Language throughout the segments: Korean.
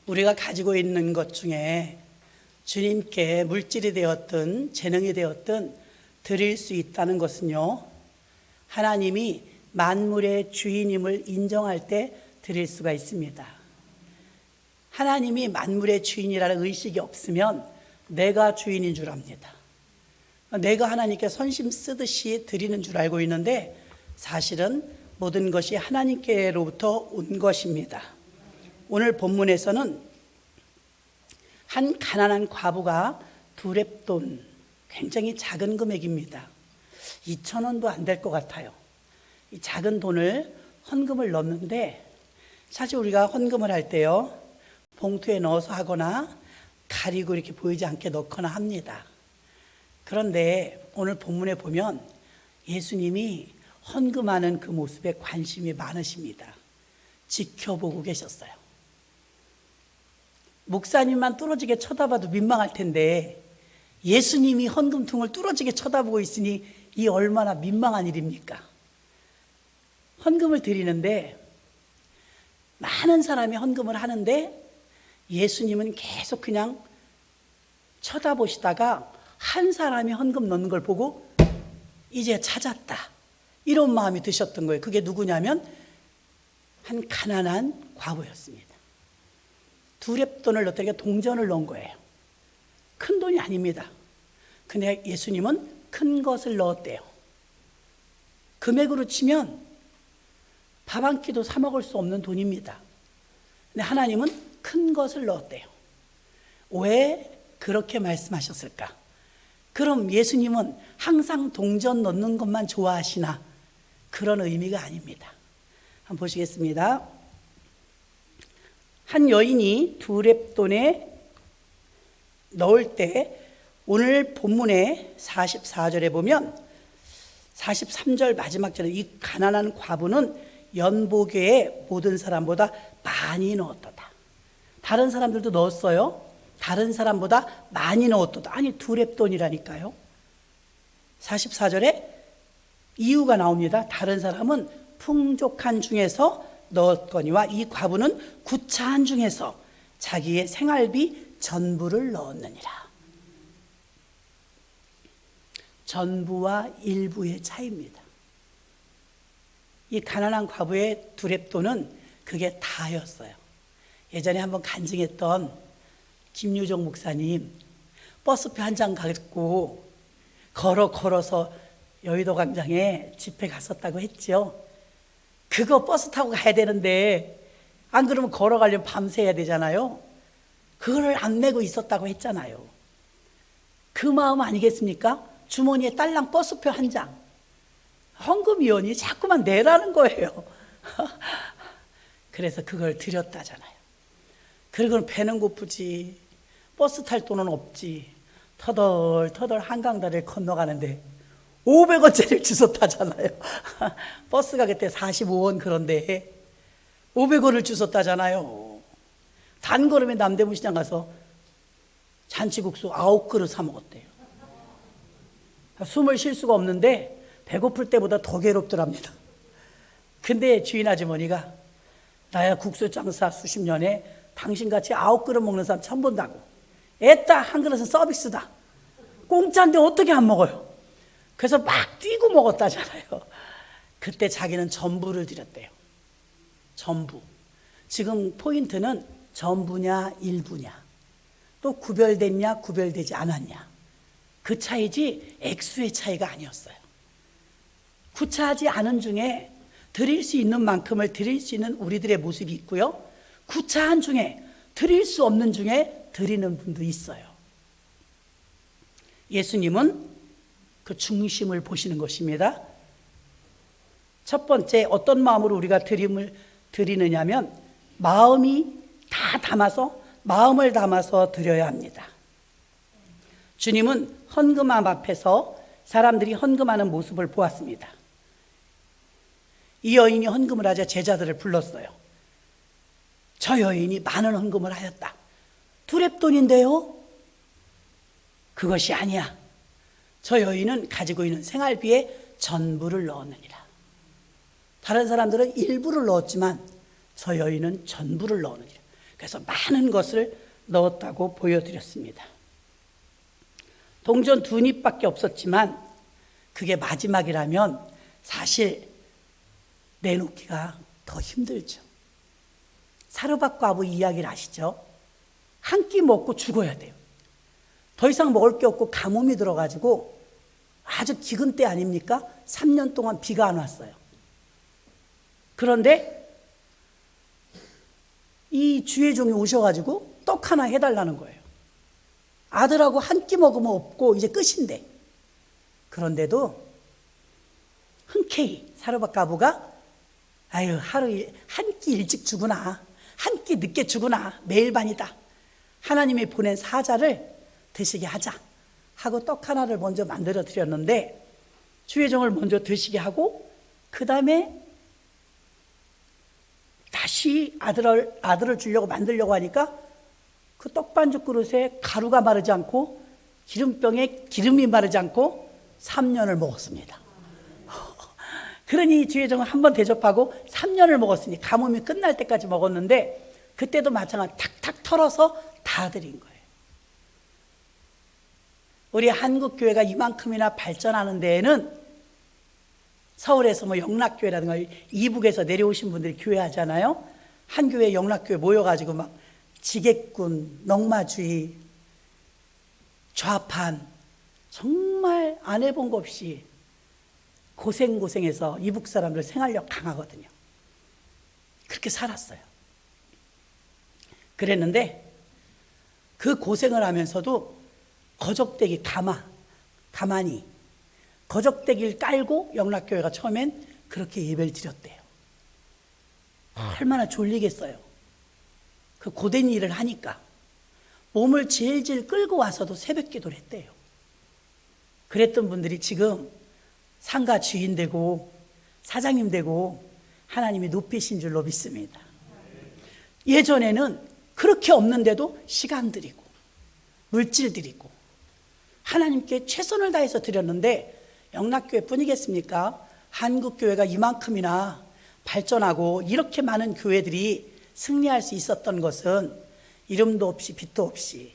우리가 가지고 있는 것 중에 주님께 물질이 되었든 재능이 되었든 드릴 수 있다는 것은요, 하나님이 만물의 주인임을 인정할 때 드릴 수가 있습니다. 하나님이 만물의 주인이라는 의식이 없으면 내가 주인인 줄 압니다. 내가 하나님께 선심 쓰듯이 드리는 줄 알고 있는데 사실은 모든 것이 하나님께로부터 온 것입니다. 오늘 본문에서는 한 가난한 과부가 두렙돈, 굉장히 작은 금액입니다. 2,000원도 안 될 것 같아요. 이 작은 돈을 헌금을 넣는데, 사실 우리가 헌금을 할 때요, 봉투에 넣어서 하거나 가리고 이렇게 보이지 않게 넣거나 합니다. 그런데 오늘 본문에 보면 예수님이 헌금하는 그 모습에 관심이 많으십니다. 지켜보고 계셨어요. 목사님만 뚫어지게 쳐다봐도 민망할 텐데 예수님이 헌금통을 뚫어지게 쳐다보고 있으니 이 얼마나 민망한 일입니까? 헌금을 드리는데 많은 사람이 헌금을 하는데 예수님은 계속 그냥 쳐다보시다가 한 사람이 헌금 넣는 걸 보고 이제 찾았다, 이런 마음이 드셨던 거예요. 그게 누구냐면 한 가난한 과부였습니다. 두렙돈을 넣었다니까 동전을 넣은 거예요. 큰 돈이 아닙니다. 근데 예수님은 큰 것을 넣었대요. 금액으로 치면 밥 한 끼도 사 먹을 수 없는 돈입니다. 근데 하나님은 큰 것을 넣었대요. 왜 그렇게 말씀하셨을까? 그럼 예수님은 항상 동전 넣는 것만 좋아하시나? 그런 의미가 아닙니다. 한번 보시겠습니다. 한 여인이 두렙돈에 넣을 때 오늘 본문의 44절에 보면 43절 마지막 절에 이 가난한 과부는 연보교의 모든 사람보다 많이 넣었도다. 다른 사람들도 넣었어요. 다른 사람보다 많이 넣었도다. 아니, 두렙돈이라니까요. 44절에 이유가 나옵니다. 다른 사람은 풍족한 중에서 넣었거니와 이 과부는 구차한 중에서 자기의 생활비 전부를 넣었느니라. 전부와 일부의 차이입니다. 이 가난한 과부의 두렙돈은 그게 다였어요. 예전에 한번 간증했던 김유정 목사님, 버스표 한 장 갖고 걸어서 여의도 광장에 집회 갔었다고 했죠. 그거 버스 타고 가야 되는데 안 그러면 걸어가려면 밤새야 되잖아요. 그거를 안 메고 있었다고 했잖아요. 그 마음 아니겠습니까? 주머니에 딸랑 버스표 한 장. 헌금위원이 자꾸만 내라는 거예요. 그래서 그걸 드렸다잖아요. 그리고는 배는 고프지, 버스 탈 돈은 없지, 터덜터덜 한강다리를 건너가는데 500원짜리를 주웠다잖아요. 버스가 그때 45원 그런데 500원을 주웠다잖아요. 단걸음에 남대문 시장 가서 잔치국수 9그릇 사 먹었대요. 숨을 쉴 수가 없는데 배고플 때보다 더 괴롭더랍니다. 근데 주인 아주머니가 나야 국수 장사 수십 년에 당신같이 9그릇 먹는 사람 처음 본다고. 애따 한 그릇은 서비스다. 공짜인데 어떻게 안 먹어요? 그래서 막 뛰고 먹었다잖아요. 그때 자기는 전부를 드렸대요. 전부. 지금 포인트는 전부냐 일부냐, 또 구별됐냐 구별되지 않았냐, 그 차이지 액수의 차이가 아니었어요. 구차하지 않은 중에 드릴 수 있는 만큼을 드릴 수 있는 우리들의 모습이 있고요, 구차한 중에 드릴 수 없는 중에 드리는 분도 있어요. 예수님은 그 중심을 보시는 것입니다. 첫 번째, 어떤 마음으로 우리가 드림을 드리느냐면 마음이 다 담아서, 마음을 담아서 드려야 합니다. 주님은 헌금함 앞에서 사람들이 헌금하는 모습을 보았습니다. 이 여인이 헌금을 하자 제자들을 불렀어요. 저 여인이 많은 헌금을 하였다. 두렙돈인데요? 그것이 아니야. 저 여인은 가지고 있는 생활비에 전부를 넣었느니라. 다른 사람들은 일부를 넣었지만 저 여인은 전부를 넣었느니라. 그래서 많은 것을 넣었다고 보여드렸습니다. 동전 2입밖에 없었지만 그게 마지막이라면 사실 내놓기가 더 힘들죠. 사르밧과부 이야기를 아시죠? 한 끼 먹고 죽어야 돼요. 더 이상 먹을 게 없고 가뭄이 들어가지고 아주 기근 때 아닙니까? 3년 동안 비가 안 왔어요. 그런데 이 주의 종이 오셔가지고 떡 하나 해달라는 거예요. 아들하고 한 끼 먹으면 없고 이제 끝인데, 그런데도 흔쾌히 사르밧과부가 아유 하루 한 끼 일찍 주구나, 한 끼 늦게 주구나, 매일 반이다, 하나님이 보낸 사자를 드시게 하자 하고 떡 하나를 먼저 만들어 드렸는데, 주의 종을 먼저 드시게 하고 그 다음에 다시 아들을 주려고 만들려고 하니까 그 떡반죽 그릇에 가루가 마르지 않고 기름병에 기름이 마르지 않고 3년을 먹었습니다. 그러니 주의 종은 한번 대접하고 3년을 먹었으니 가뭄이 끝날 때까지 먹었는데, 그때도 마찬가지 탁탁 털어서 다 드린 거예요. 우리 한국교회가 이만큼이나 발전하는 데에는 서울에서 뭐 영락교회라든가 이북에서 내려오신 분들이 교회하잖아요. 한 교회 영락교회 모여가지고 막 지객군, 넝마주의, 좌판, 정말 안 해본 것 없이 고생해서 이북 사람들 생활력 강하거든요. 그렇게 살았어요. 그랬는데 그 고생을 하면서도 거적대기 가만히 거적대기를 깔고 영락교회가 처음엔 그렇게 예배를 드렸대요. 얼마나 졸리겠어요. 그 고된 일을 하니까 몸을 질질 끌고 와서도 새벽 기도를 했대요. 그랬던 분들이 지금 상가 주인 되고 사장님 되고 하나님이 높이신 줄로 믿습니다. 예전에는 그렇게 없는데도 시간 드리고 물질 드리고 하나님께 최선을 다해서 드렸는데, 영락교회 뿐이겠습니까? 한국교회가 이만큼이나 발전하고 이렇게 많은 교회들이 승리할 수 있었던 것은 이름도 없이 빛도 없이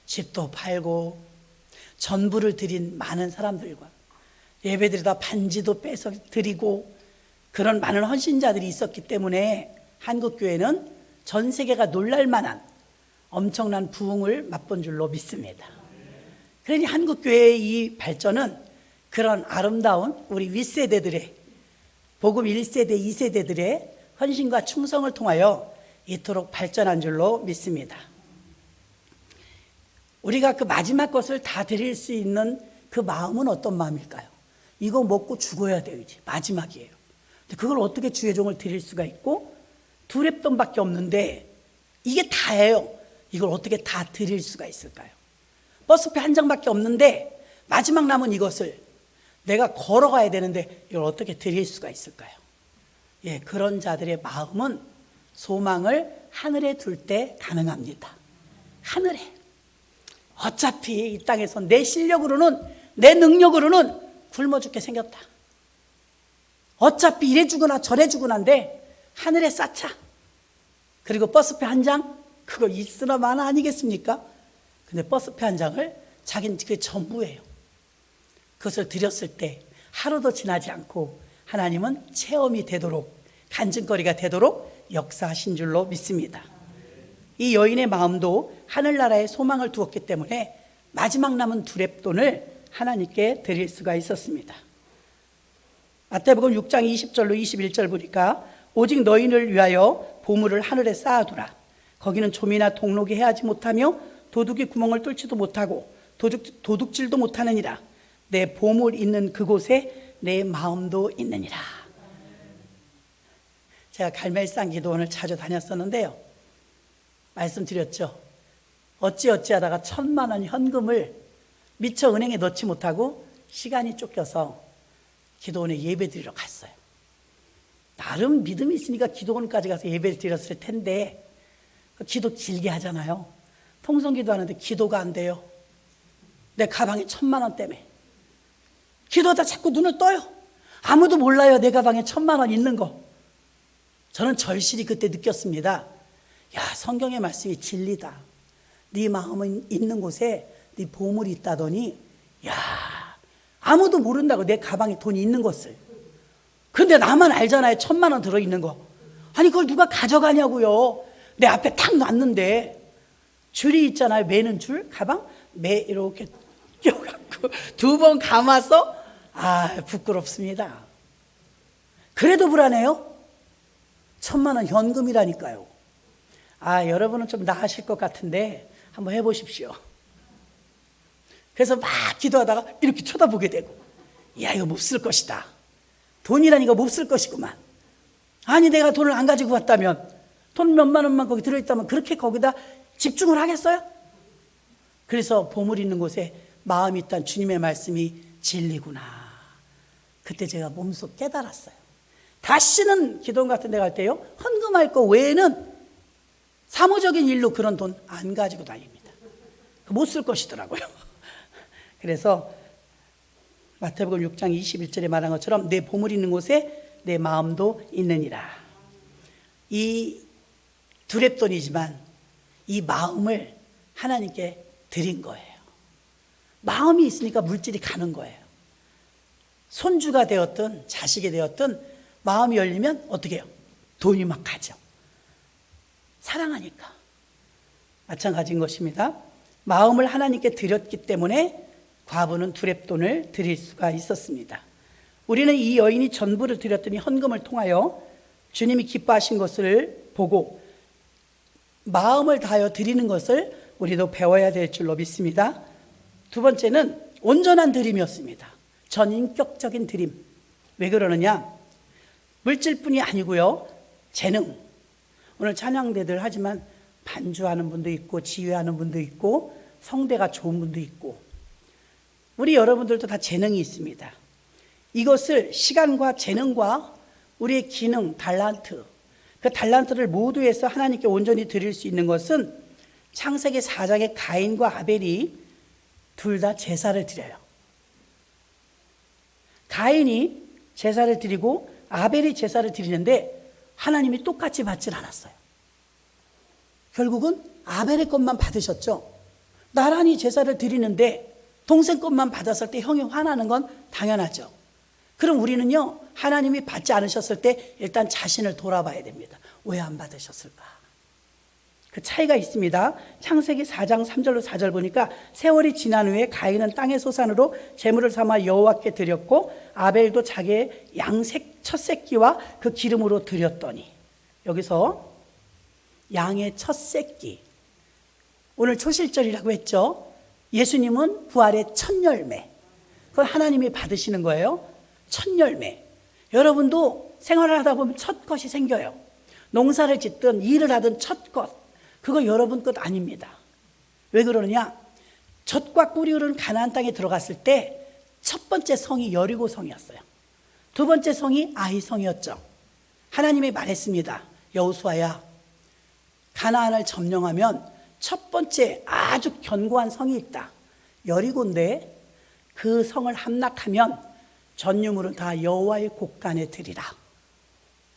집도 팔고 전부를 드린 많은 사람들과 예배드리다 반지도 빼서 드리고 그런 많은 헌신자들이 있었기 때문에 한국교회는 전 세계가 놀랄 만한 엄청난 부흥을 맛본 줄로 믿습니다. 그러니 한국교회의 이 발전은 그런 아름다운 우리 윗세대들의 복음 1세대, 2세대들의 헌신과 충성을 통하여 이토록 발전한 줄로 믿습니다. 우리가 그 마지막 것을 다 드릴 수 있는 그 마음은 어떤 마음일까요? 이거 먹고 죽어야 돼요. 이제 마지막이에요. 근데 그걸 어떻게 주의 종을 드릴 수가 있고, 2랩돈밖에 없는데 이게 다예요. 이걸 어떻게 다 드릴 수가 있을까요? 버스표 한 장밖에 없는데 마지막 남은 이것을 내가 걸어가야 되는데 이걸 어떻게 드릴 수가 있을까요? 예, 그런 자들의 마음은 소망을 하늘에 둘 때 가능합니다. 하늘에. 어차피 이 땅에서 내 실력으로는, 내 능력으로는 굶어 죽게 생겼다. 어차피 이래 주거나 저래 주거나인데 하늘에 쌓자. 그리고 버스표 한 장, 그거 있으나 마나 아니겠습니까? 근데 버스표 한 장을 자기는 그게 전부예요. 그것을 드렸을 때 하루도 지나지 않고 하나님은 체험이 되도록, 간증거리가 되도록 역사하신 줄로 믿습니다. 이 여인의 마음도 하늘나라에 소망을 두었기 때문에 마지막 남은 2랩돈을 하나님께 드릴 수가 있었습니다. 마태복음 6장 20절로 21절 보니까 오직 너희를 위하여 보물을 하늘에 쌓아두라. 거기는 좀이나 동록이 해하지 못하며 도둑이 구멍을 뚫지도 못하고 도둑질도 못하느니라. 내 보물 있는 그곳에 내 마음도 있느니라. 제가 갈멜산 기도원을 자주 다녔었는데요, 말씀드렸죠. 어찌하다가 1,000만 원 현금을 미처 은행에 넣지 못하고 시간이 쫓겨서 기도원에 예배 드리러 갔어요. 나름 믿음이 있으니까 기도원까지 가서 예배를 드렸을 텐데, 기도 길게 하잖아요. 통성기도 하는데 기도가 안 돼요. 내 가방에 1,000만 원 때문에. 기도하다 자꾸 눈을 떠요. 아무도 몰라요, 내 가방에 1,000만 원 있는 거. 저는 절실히 그때 느꼈습니다. 야, 성경의 말씀이 진리다. 네 마음은 있는 곳에 네 보물이 있다더니, 야, 아무도 모른다고 내 가방에 돈이 있는 것을. 근데 나만 알잖아요. 1,000만 원 들어있는 거. 아니 그걸 누가 가져가냐고요. 내 앞에 탁 놨는데. 줄이 있잖아요. 매는 줄 가방 매 이렇게 껴갖고 2번 감아서, 부끄럽습니다. 그래도 불안해요. 1,000만 원 현금이라니까요. 여러분은 좀 나으실 것 같은데 한번 해보십시오. 그래서 막 기도하다가 이렇게 쳐다보게 되고, 야, 이거 못 쓸 것이다. 돈이라니까 못 쓸 것이구만. 아니 내가 돈을 안 가지고 왔다면, 돈 몇만 원만 거기 들어있다면 그렇게 거기다 집중을 하겠어요? 그래서 보물 있는 곳에 마음이 있다는 주님의 말씀이 진리구나. 그때 제가 몸소 깨달았어요. 다시는 기도원 같은 데 갈 때요, 헌금할 거 외에는 사무적인 일로 그런 돈 안 가지고 다닙니다. 못 쓸 것이더라고요. 그래서 마태복음 6장 21절에 말한 것처럼 내 보물 있는 곳에 내 마음도 있느니라. 이 두렙돈이지만 이 마음을 하나님께 드린 거예요. 마음이 있으니까 물질이 가는 거예요. 손주가 되었든 자식이 되었든 마음이 열리면 어떻게 해요? 돈이 막 가죠. 사랑하니까. 마찬가지인 것입니다. 마음을 하나님께 드렸기 때문에 과부는 두렙돈을 드릴 수가 있었습니다. 우리는 이 여인이 전부를 드렸더니 헌금을 통하여 주님이 기뻐하신 것을 보고 마음을 다하여 드리는 것을 우리도 배워야 될 줄로 믿습니다. 두 번째는 온전한 드림이었습니다. 전인격적인 드림. 왜 그러느냐? 물질뿐이 아니고요, 재능. 오늘 찬양대들 하지만 반주하는 분도 있고 지휘하는 분도 있고 성대가 좋은 분도 있고, 우리 여러분들도 다 재능이 있습니다. 이것을 시간과 재능과 우리의 기능, 달란트, 그 달란트를 모두 해서 하나님께 온전히 드릴 수 있는 것은 창세기 4장의 가인과 아벨이 둘 다 제사를 드려요. 가인이 제사를 드리고 아벨이 제사를 드리는데 하나님이 똑같이 받질 않았어요. 결국은 아벨의 것만 받으셨죠. 나란히 제사를 드리는데 동생 것만 받았을 때 형이 화나는 건 당연하죠. 그럼 우리는요, 하나님이 받지 않으셨을 때 일단 자신을 돌아봐야 됩니다. 왜 안 받으셨을까? 그 차이가 있습니다. 창세기 4장 3절로 4절 보니까 세월이 지난 후에 가인은 땅의 소산으로 제물을 삼아 여호와께 드렸고 아벨도 자기의 양색 첫 새끼와 그 기름으로 드렸더니, 여기서 양의 첫 새끼, 오늘 초실절이라고 했죠. 예수님은 부활의 첫 열매, 그건 하나님이 받으시는 거예요. 첫 열매. 여러분도 생활을 하다 보면 첫 것이 생겨요. 농사를 짓든 일을 하든 첫 것, 그거 여러분 것 아닙니다. 왜 그러느냐? 젖과 꿀이 흐르는 가나안 땅에 들어갔을 때 첫 번째 성이 여리고 성이었어요. 두 번째 성이 아이 성이었죠. 하나님이 말했습니다. 여호수아야, 가나안을 점령하면 첫 번째 아주 견고한 성이 있다. 여리고인데 그 성을 함락하면 전유물은 다 여호와의 곳간에 드리라.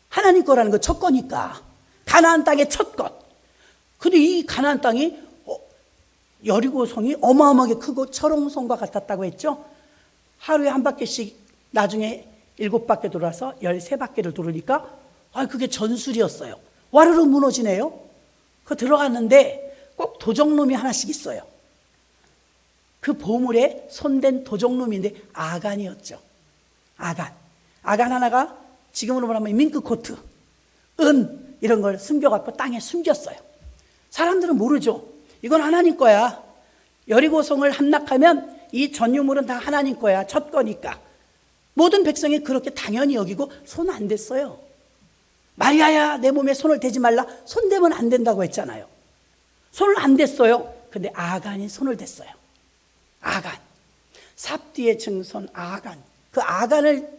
하나님 거라는 거 첫 거니까. 가나안 땅의 첫 것. 근데 이 가나안 땅이 여리고 성이 어마어마하게 크고 철옹성과 같았다고 했죠. 하루에 한 바퀴씩 나중에 7바퀴 돌아서 13바퀴를 돌으니까 그게 전술이었어요. 와르르 무너지네요. 그 들어갔는데 꼭 도적놈이 하나씩 있어요. 그 보물에 손댄 도적놈인데 아간이었죠. 아간 하나가 지금으로 말하면 밍크코트, 은 이런 걸 숨겨갖고 땅에 숨겼어요. 사람들은 모르죠. 이건 하나님 거야. 여리고성을 함락하면 이 전유물은 다 하나님 거야. 첫 거니까. 모든 백성이 그렇게 당연히 여기고 손 안 댔어요. 마리아야, 내 몸에 손을 대지 말라. 손 대면 안 된다고 했잖아요. 손을 안 댔어요. 근데 아간이 손을 댔어요. 아간, 삽뒤의 증손 아간. 그 아간을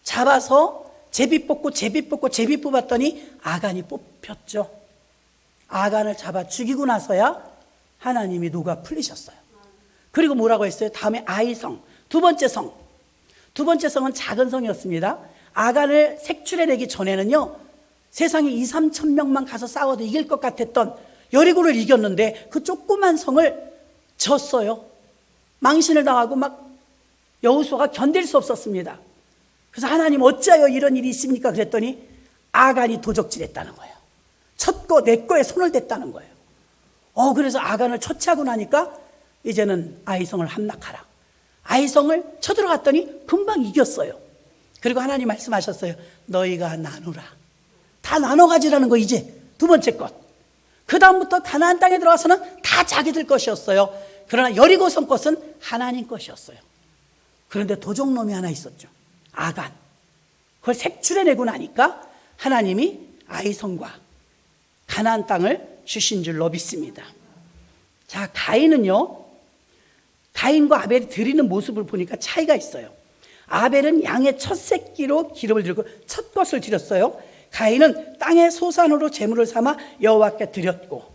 잡아서 제비 뽑고 뽑았더니 아간이 뽑혔죠. 아간을 잡아 죽이고 나서야 하나님이 누가 풀리셨어요. 그리고 뭐라고 했어요? 다음에 아이성, 두 번째 성은 작은 성이었습니다. 아간을 색출해내기 전에는요, 세상에 2, 3천 명만 가서 싸워도 이길 것 같았던 여리고를 이겼는데 그 조그만 성을 졌어요. 망신을 당하고 막 여호수아가 견딜 수 없었습니다. 그래서 하나님 어찌하여 이런 일이 있습니까? 그랬더니 아간이 도적질했다는 거예요. 쳤고 내 거에 손을 댔다는 거예요. 그래서 아간을 처치하고 나니까 이제는 아이성을 함락하라. 아이성을 쳐들어갔더니 금방 이겼어요. 그리고 하나님 말씀하셨어요. 너희가 나누라. 다 나눠 가지라는 거. 이제 두 번째 것. 그 다음부터 가나안 땅에 들어가서는 다 자기들 것이었어요. 그러나 여리고성 것은 하나님 것이었어요. 그런데 도적놈이 하나 있었죠. 아간. 그걸 색출해내고 나니까 하나님이 아이성과 가나안 땅을 주신 줄로 믿습니다. 자, 가인은요, 가인과 아벨이 드리는 모습을 보니까 차이가 있어요. 아벨은 양의 첫 새끼로 기름을 들고 첫 것을 드렸어요. 가인은 땅의 소산으로 제물을 삼아 여호와께 드렸고,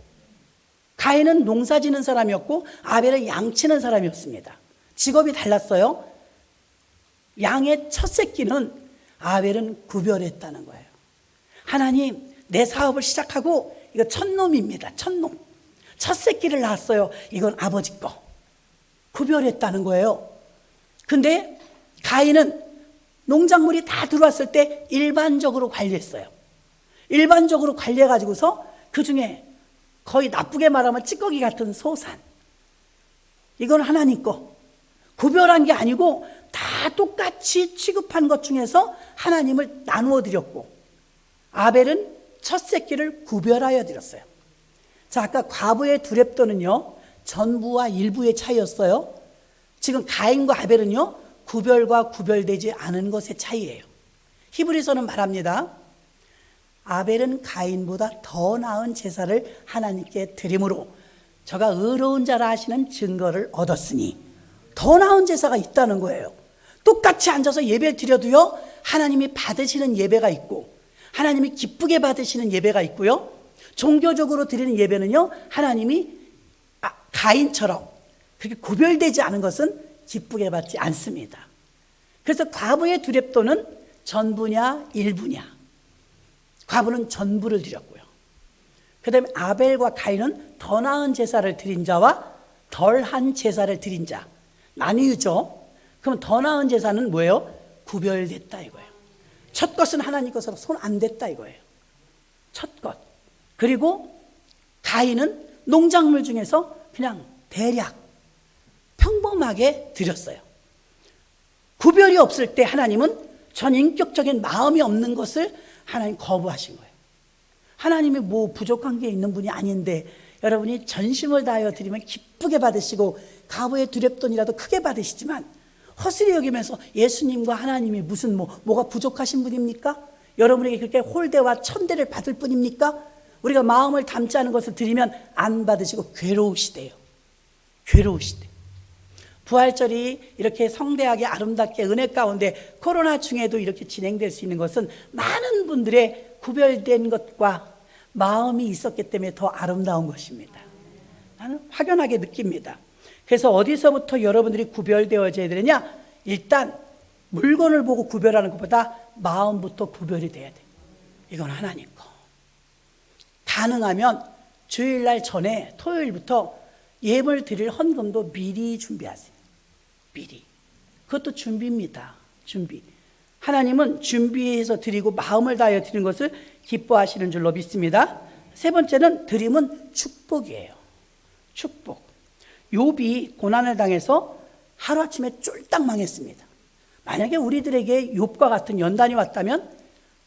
가인은 농사 지는 사람이었고 아벨은 양 치는 사람이었습니다. 직업이 달랐어요. 양의 첫 새끼는 아벨은 구별했다는 거예요. 하나님, 내 사업을 시작하고 이거 첫놈입니다. 첫놈. 첫 새끼를 낳았어요. 이건 아버지 거. 구별했다는 거예요. 근데 가인은 농작물이 다 들어왔을 때 일반적으로 관리했어요. 일반적으로 관리해가지고서 그 중에 거의 나쁘게 말하면 찌꺼기 같은 소산. 이건 하나님 거. 구별한 게 아니고 다 똑같이 취급한 것 중에서 하나님을 나누어 드렸고, 아벨은 첫 새끼를 구별하여 드렸어요. 자, 아까 과부의 두렙도는요, 전부와 일부의 차이였어요. 지금 가인과 아벨은요, 구별과 구별되지 않은 것의 차이예요. 히브리서는 말합니다. 아벨은 가인보다 더 나은 제사를 하나님께 드림으로 저가 의로운 자라 하시는 증거를 얻었으니, 더 나은 제사가 있다는 거예요. 똑같이 앉아서 예배를 드려도요, 하나님이 받으시는 예배가 있고 하나님이 기쁘게 받으시는 예배가 있고요, 종교적으로 드리는 예배는요, 하나님이 가인처럼 그렇게 구별되지 않은 것은 기쁘게 받지 않습니다. 그래서 과부의 두렙도는 전부냐 일부냐. 과부는 전부를 드렸고요. 그 다음에 아벨과 가인은 더 나은 제사를 드린 자와 덜한 제사를 드린 자 나뉘죠. 그럼 더 나은 제사는 뭐예요? 구별됐다 이거예요. 첫 것은 하나님 것으로 손 안 댔다 이거예요. 첫 것. 그리고 가인은 농작물 중에서 그냥 대략 평범하게 드렸어요. 구별이 없을 때 하나님은 전인격적인 마음이 없는 것을 하나님 거부하신 거예요. 하나님이 뭐 부족한 게 있는 분이 아닌데 여러분이 전심을 다하여 드리면 기쁘게 받으시고 과부의 두렙돈이라도 크게 받으시지만 허술히 여기면서 예수님과 하나님이 무슨 뭐가 부족하신 분입니까? 여러분에게 그렇게 홀대와 천대를 받을 뿐입니까? 우리가 마음을 담지 않은 것을 드리면 안 받으시고 괴로우시대요. 괴로우시대요. 부활절이 이렇게 성대하게 아름답게 은혜 가운데 코로나 중에도 이렇게 진행될 수 있는 것은 많은 분들의 구별된 것과 마음이 있었기 때문에 더 아름다운 것입니다. 나는 확연하게 느낍니다. 그래서 어디서부터 여러분들이 구별되어져야 되느냐? 일단 물건을 보고 구별하는 것보다 마음부터 구별이 돼야 돼요. 이건 하나님 거. 가능하면 주일날 전에 토요일부터 예물 드릴 헌금도 미리 준비하세요. 미리. 그것도 준비입니다. 준비. 하나님은 준비해서 드리고 마음을 다하여 드리는 것을 기뻐하시는 줄로 믿습니다. 세 번째는 드림은 축복이에요. 축복. 욥이 고난을 당해서 하루아침에 쫄딱 망했습니다. 만약에 우리들에게 욥과 같은 연단이 왔다면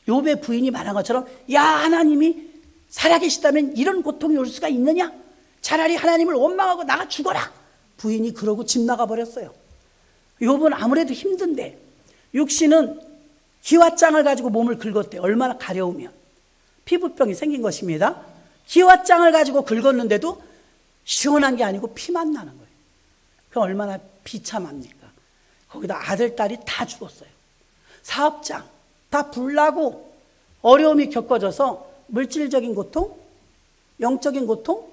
욥의 부인이 말한 것처럼 야 하나님이 살아계시다면 이런 고통이 올 수가 있느냐? 차라리 하나님을 원망하고 나가 죽어라. 부인이 그러고 집 나가버렸어요. 욥은 아무래도 힘든데 육신은 기와장을 가지고 몸을 긁었대요. 얼마나 가려우면 피부병이 생긴 것입니다. 기와장을 가지고 긁었는데도 시원한 게 아니고 피만 나는 거예요. 그럼 얼마나 비참합니까? 거기다 아들, 딸이 다 죽었어요. 사업장 다 불나고 어려움이 겪어져서 물질적인 고통, 영적인 고통,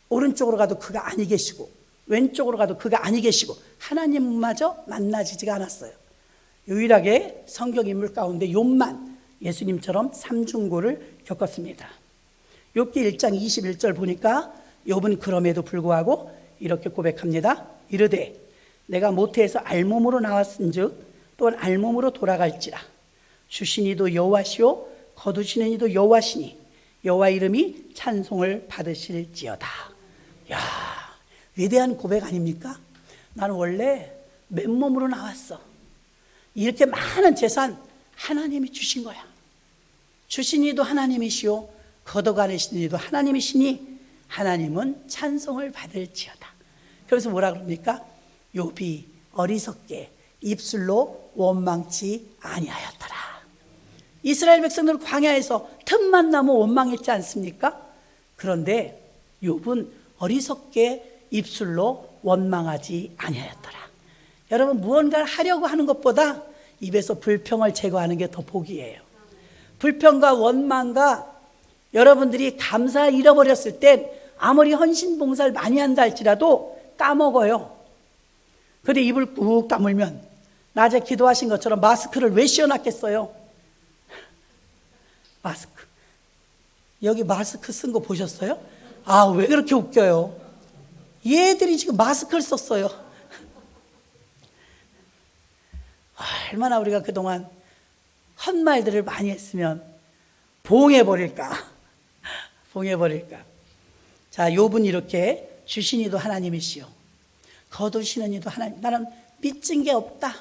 오른쪽으로 가도 그가 아니 계시고 왼쪽으로 가도 그가 아니 계시고 하나님마저 만나지지가 않았어요. 유일하게 성경 인물 가운데 욥만 예수님처럼 삼중고를 겪었습니다. 욥기 1장 21절 보니까 욥은 그럼에도 불구하고 이렇게 고백합니다. 이르되 내가 모태에서 알몸으로 나왔은즉 또한 알몸으로 돌아갈지라. 주신 이도 여호와시요 거두시는 이도 여호와시니 여호와 이름이 찬송을 받으실지어다. 야, 위대한 고백 아닙니까? 나는 원래 맨몸으로 나왔어. 이렇게 많은 재산 하나님이 주신 거야. 주신 이도 하나님이시요 걷어가시는 이도 하나님이시니 하나님은 찬송을 받을지어다. 그래서 뭐라 그럽니까? 욥이 어리석게 입술로 원망치 아니하였더라. 이스라엘 백성들 광야에서 틈만 나면 원망했지 않습니까? 그런데 욥은 어리석게 입술로 원망하지 아니하였더라. 여러분, 무언가를 하려고 하는 것보다 입에서 불평을 제거하는 게 더 복이에요. 불평과 원망과 여러분들이 감사를 잃어버렸을 땐 아무리 헌신봉사를 많이 한다 할지라도 까먹어요. 근데 입을 꾹 다물면 낮에 기도하신 것처럼 마스크를 왜 씌워놨겠어요? 마스크. 여기 마스크 쓴 거 보셨어요? 아, 왜 그렇게 웃겨요? 얘들이 지금 마스크를 썼어요. 얼마나 우리가 그동안 헛말들을 많이 했으면 봉해버릴까? 봉해버릴까? 자, 욥은 이렇게 주신 이도 하나님이시오 거두시는 이도 하나님. 나는 빚진 게 없다.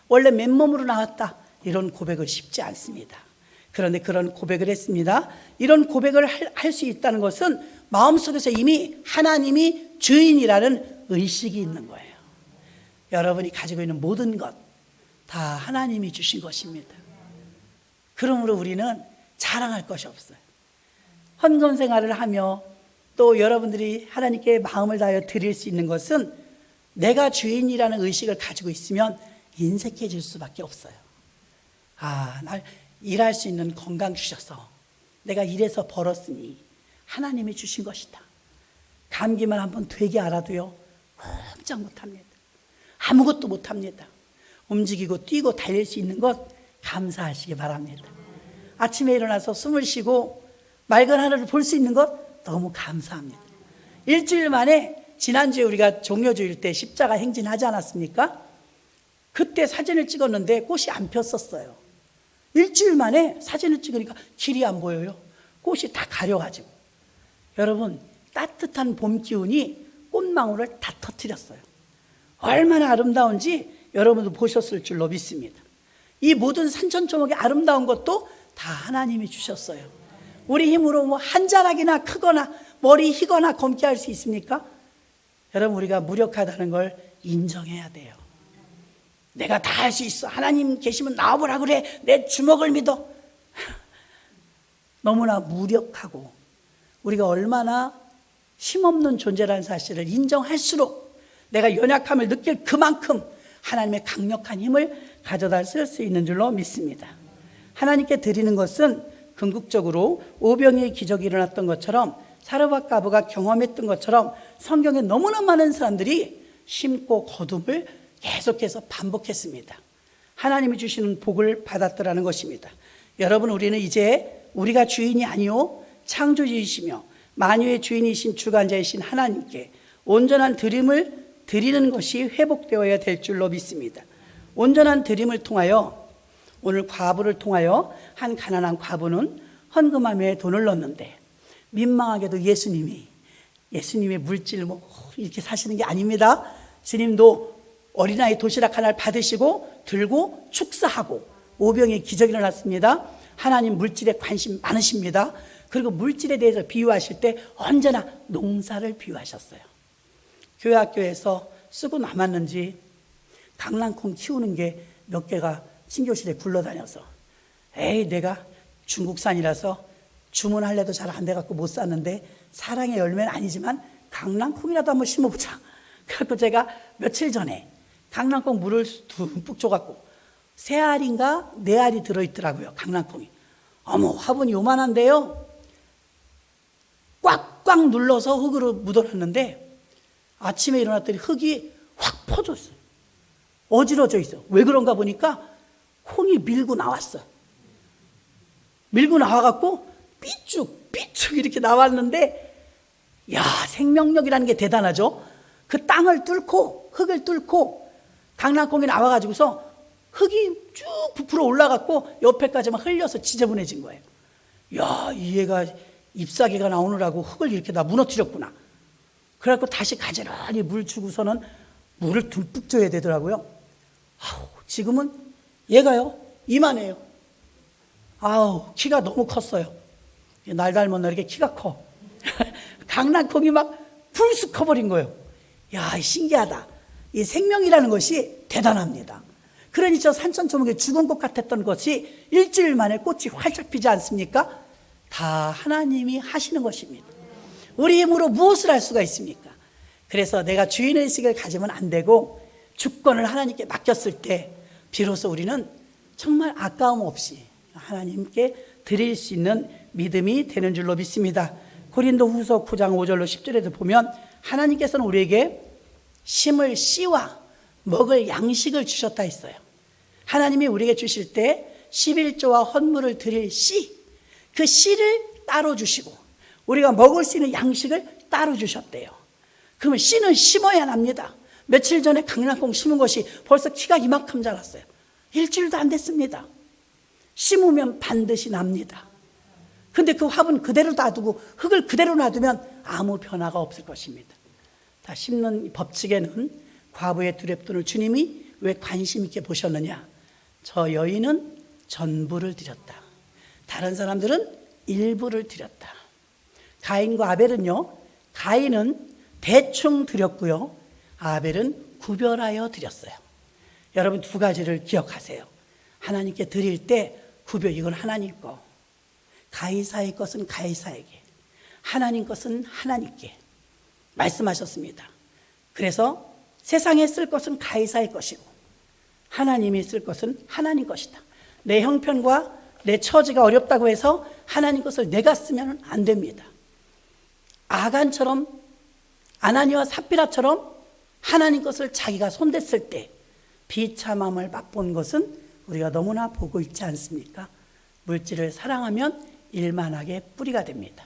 원래 맨몸으로 나왔다. 이런 고백을 쉽지 않습니다. 그런데 그런 고백을 했습니다. 이런 고백을 할 수 있다는 것은 마음속에서 이미 하나님이 주인이라는 의식이 있는 거예요. 여러분이 가지고 있는 모든 것 다 하나님이 주신 것입니다. 그러므로 우리는 자랑할 것이 없어요. 헌금 생활을 하며 또 여러분들이 하나님께 마음을 다하여 드릴 수 있는 것은 내가 주인이라는 의식을 가지고 있으면 인색해질 수밖에 없어요. 아, 날 일할 수 있는 건강 주셔서 내가 일해서 벌었으니 하나님이 주신 것이다. 감기만 한번 되게 알아도요, 꼼짝 못합니다. 아무것도 못합니다. 움직이고 뛰고 달릴 수 있는 것 감사하시기 바랍니다. 아침에 일어나서 숨을 쉬고 맑은 하늘을 볼 수 있는 것 너무 감사합니다. 일주일 만에 지난주에 우리가 종려주일 때 십자가 행진하지 않았습니까? 그때 사진을 찍었는데 꽃이 안 폈었어요. 일주일 만에 사진을 찍으니까 길이 안 보여요. 꽃이 다 가려가지고. 여러분, 따뜻한 봄 기운이 꽃망울을 다 터뜨렸어요. 얼마나 아름다운지 여러분도 보셨을 줄로 믿습니다. 이 모든 산천초목의 아름다운 것도 다 하나님이 주셨어요. 우리 힘으로 뭐 한 자락이나 크거나 머리 희거나 검게 할 수 있습니까? 여러분, 우리가 무력하다는 걸 인정해야 돼요. 내가 다 할 수 있어. 하나님 계시면 나와보라 그래. 내 주먹을 믿어. 너무나 무력하고 우리가 얼마나 힘없는 존재라는 사실을 인정할수록 내가 연약함을 느낄 그만큼 하나님의 강력한 힘을 가져다 쓸 수 있는 줄로 믿습니다. 하나님께 드리는 것은 궁극적으로 오병이의 기적이 일어났던 것처럼 사르밧 가부가 경험했던 것처럼 성경에 너무나 많은 사람들이 심고 거둠을 계속해서 반복했습니다. 하나님이 주시는 복을 받았더라는 것입니다. 여러분, 우리는 이제 우리가 주인이 아니요 창조주이시며 만유의 주인이신 주관자이신 하나님께 온전한 드림을 드리는 것이 회복되어야 될 줄로 믿습니다. 온전한 드림을 통하여, 오늘 과부를 통하여 한 가난한 과부는 헌금함에 돈을 넣었는데 민망하게도 예수님의 물질 이렇게 사시는 게 아닙니다. 주님도 어린아이 도시락 하나를 받으시고 들고 축사하고 오병의 기적이 일어났습니다. 하나님 물질에 관심 많으십니다. 그리고 물질에 대해서 비유하실 때 언제나 농사를 비유하셨어요. 교회 학교에서 쓰고 남았는지 강낭콩 키우는 게 몇 개가 신교실에 굴러다녀서 에이, 내가 중국산이라서 주문할래도 잘 안 돼갖고 못 샀는데 사랑의 열매는 아니지만 강낭콩이라도 한번 심어보자. 그래서 제가 며칠 전에 강낭콩 물을 듬뿍 줘갖고 3알인가 4알이 들어있더라고요. 강낭콩이. 어머, 화분이 요만한데요. 꽉꽉 눌러서 흙으로 묻어놨는데 아침에 일어났더니 흙이 확 퍼졌어요. 어지러져 있어. 왜 그런가 보니까 콩이 밀고 나왔어. 밀고 나와갖고 삐쭉 이렇게 나왔는데, 야, 생명력이라는 게 대단하죠. 그 땅을 뚫고, 흙을 뚫고 강낭콩이 나와가지고서 흙이 쭉 부풀어 올라갔고 옆에까지만 흘려서 지저분해진 거예요. 야, 이 애가 잎사귀가 나오느라고 흙을 이렇게 다 무너뜨렸구나. 그래갖고 다시 가지런히 물 주고서는 물을 듬뿍 줘야 되더라고요. 아우, 지금은 얘가요, 이만해요. 아우, 키가 너무 컸어요. 날 닮은 너 이렇게 키가 커. 강낭콩이 막 풀쑥 커버린 거예요. 야, 신기하다. 이 생명이라는 것이 대단합니다. 그러니 저 산천초목에 죽은 것 같았던 것이 일주일 만에 꽃이 활짝 피지 않습니까? 다 하나님이 하시는 것입니다. 우리 힘으로 무엇을 할 수가 있습니까? 그래서 내가 주인의식을 가지면 안 되고 주권을 하나님께 맡겼을 때 비로소 우리는 정말 아까움 없이 하나님께 드릴 수 있는 믿음이 되는 줄로 믿습니다. 고린도후서 9장 5절로 10절에도 보면 하나님께서는 우리에게 심을 씨와 먹을 양식을 주셨다 했어요. 하나님이 우리에게 주실 때 11조와 헌물을 드릴 씨, 그 씨를 따로 주시고 우리가 먹을 수 있는 양식을 따로 주셨대요. 그러면 씨는 심어야 납니다. 며칠 전에 강낭콩 심은 것이 벌써 키가 이만큼 자랐어요. 일주일도 안 됐습니다. 심으면 반드시 납니다. 근데 그 화분 그대로 놔두고 흙을 그대로 놔두면 아무 변화가 없을 것입니다. 다 심는 법칙에는 과부의 두렙돈을 주님이 왜 관심 있게 보셨느냐? 저 여인은 전부를 드렸다. 다른 사람들은 일부를 드렸다. 가인과 아벨은요, 가인은 대충 드렸고요, 아벨은 구별하여 드렸어요. 여러분 두 가지를 기억하세요. 하나님께 드릴 때 이건 하나님 거, 가이사의 것은 가이사에게, 하나님 것은 하나님께 말씀하셨습니다. 그래서 세상에 쓸 것은 가이사의 것이고 하나님이 쓸 것은 하나님 것이다. 내 형편과 내 처지가 어렵다고 해서 하나님 것을 내가 쓰면 안 됩니다. 아간처럼, 아나니와 삽비라처럼 하나님 것을 자기가 손댔을 때 비참함을 맛본 것은 우리가 너무나 보고 있지 않습니까? 물질을 사랑하면 일만하게 뿌리가 됩니다.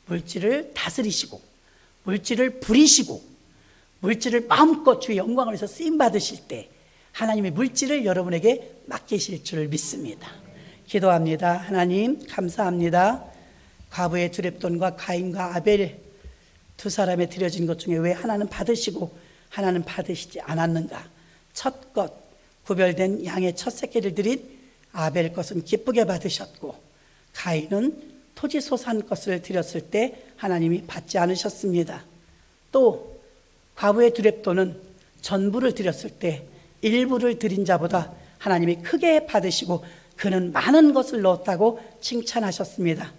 물질을 다스리시고 물질을 부리시고 물질을 마음껏 주의 영광을 위해서 쓰임 받으실 때 하나님의 물질을 여러분에게 맡기실 줄 믿습니다. 기도합니다. 하나님 감사합니다. 과부의 두렙돈과 가인과 아벨 두 사람에 드려진 것 중에 왜 하나는 받으시고 하나는 받으시지 않았는가? 첫 것, 구별된 양의 첫 새끼를 드린 아벨 것은 기쁘게 받으셨고 가인은 토지 소산 것을 드렸을 때 하나님이 받지 않으셨습니다. 또 과부의 두렙돈은 전부를 드렸을 때 일부를 드린 자보다 하나님이 크게 받으시고 그는 많은 것을 넣었다고 칭찬하셨습니다.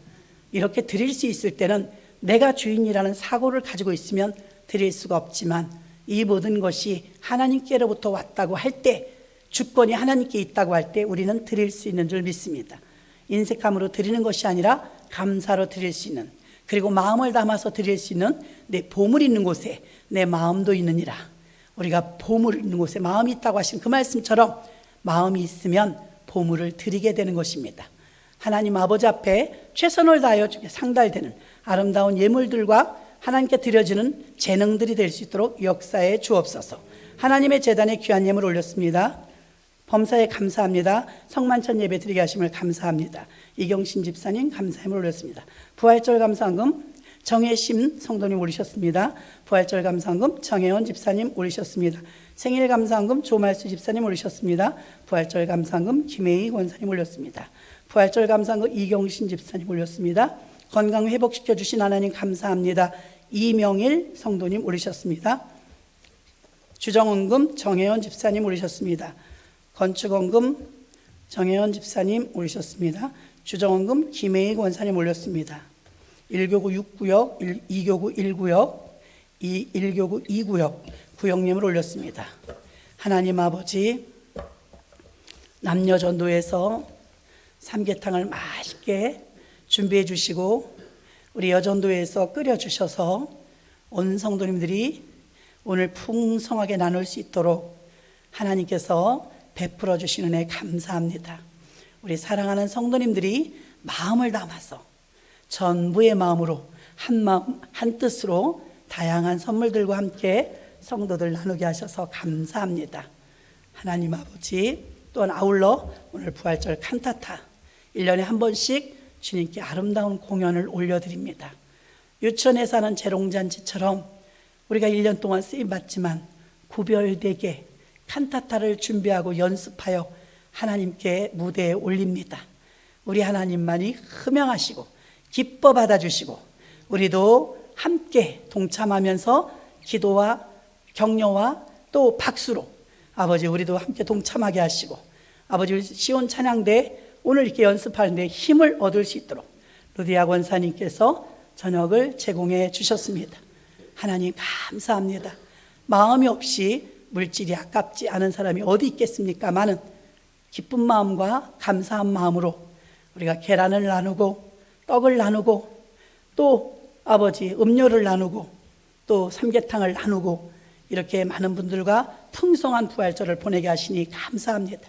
이렇게 드릴 수 있을 때는 내가 주인이라는 사고를 가지고 있으면 드릴 수가 없지만 이 모든 것이 하나님께로부터 왔다고 할 때, 주권이 하나님께 있다고 할 때 우리는 드릴 수 있는 줄 믿습니다. 인색함으로 드리는 것이 아니라 감사로 드릴 수 있는, 그리고 마음을 담아서 드릴 수 있는 내 보물이 있는 곳에 내 마음도 있느니라. 우리가 보물이 있는 곳에 마음이 있다고 하신 그 말씀처럼 마음이 있으면 보물을 드리게 되는 것입니다. 하나님 아버지 앞에 최선을 다하여 주께 상달되는 아름다운 예물들과 하나님께 드려지는 재능들이 될 수 있도록 역사해 주옵소서. 하나님의 제단에 귀한 예물 올렸습니다. 범사에 감사합니다. 성만찬 예배 드리게 하심을 감사합니다. 이경신 집사님 감사함을 올렸습니다. 부활절 감사헌금 정혜심 성도님 올리셨습니다. 부활절 감사헌금 정혜원 집사님 올리셨습니다. 생일 감사헌금 조말수 집사님 올리셨습니다. 부활절 감사헌금 김혜희 권사님 올렸습니다. 부활절 감사헌금 이경신 집사님 올렸습니다. 건강 회복시켜 주신 하나님 감사합니다. 이명일 성도님 올리셨습니다. 주정헌금 정혜원 집사님 올리셨습니다. 건축헌금 정혜원 집사님 올리셨습니다. 주정헌금 김혜희 권사님 올렸습니다. 1교구 6구역, 2교구 1구역, 1교구 2구역 구역님을 올렸습니다. 하나님 아버지, 남녀전도에서 삼계탕을 맛있게 준비해 주시고 우리 여전도에서 끓여 주셔서 온 성도님들이 오늘 풍성하게 나눌 수 있도록 하나님께서 베풀어 주시는 애 감사합니다. 우리 사랑하는 성도님들이 마음을 담아서 전부의 마음으로 한 마음 한 뜻으로 다양한 선물들과 함께 성도들 나누게 하셔서 감사합니다. 하나님 아버지, 또한 아울러 오늘 부활절 칸타타 1년에 한 번씩 주님께 아름다운 공연을 올려드립니다. 유치원에 사는 재롱잔치처럼 우리가 1년 동안 쓰임받지만 구별되게 칸타타를 준비하고 연습하여 하나님께 무대에 올립니다. 우리 하나님만이 흠양하시고 기뻐 받아주시고 우리도 함께 동참하면서 기도와 격려와 또 박수로 아버지 우리도 함께 동참하게 하시고 아버지 시온 찬양대 오늘 이렇게 연습하는데 힘을 얻을 수 있도록 루디아 권사님께서 저녁을 제공해 주셨습니다. 하나님 감사합니다. 마음이 없이 물질이 아깝지 않은 사람이 어디 있겠습니까마는 기쁜 마음과 감사한 마음으로 우리가 계란을 나누고 떡을 나누고 또 아버지 음료를 나누고 또 삼계탕을 나누고 이렇게 많은 분들과 풍성한 부활절을 보내게 하시니 감사합니다.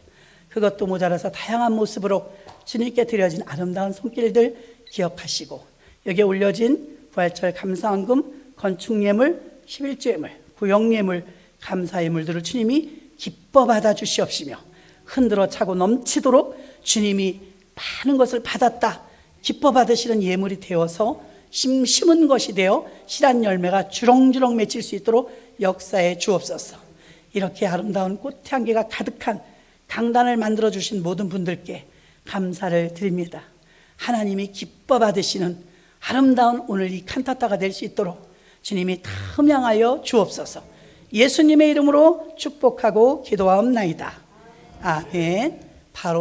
그것도 모자라서 다양한 모습으로 주님께 드려진 아름다운 손길들 기억하시고 여기에 올려진 부활절 감사헌금, 건축예물, 11조예물, 구역예물, 감사예물들을 주님이 기뻐 받아 주시옵시며 흔들어 차고 넘치도록 주님이 많은 것을 받았다 기뻐 받으시는 예물이 되어서 심은 것이 되어 실한 열매가 주렁주렁 맺힐 수 있도록 역사해 주옵소서. 이렇게 아름다운 꽃향기가 가득한 강단을 만들어 주신 모든 분들께 감사를 드립니다. 하나님이 기뻐 받으시는 아름다운 오늘 이 칸타타가 될 수 있도록 주님이 다 흠양하여 주옵소서. 예수님의 이름으로 축복하고 기도하옵나이다. 아멘. 바로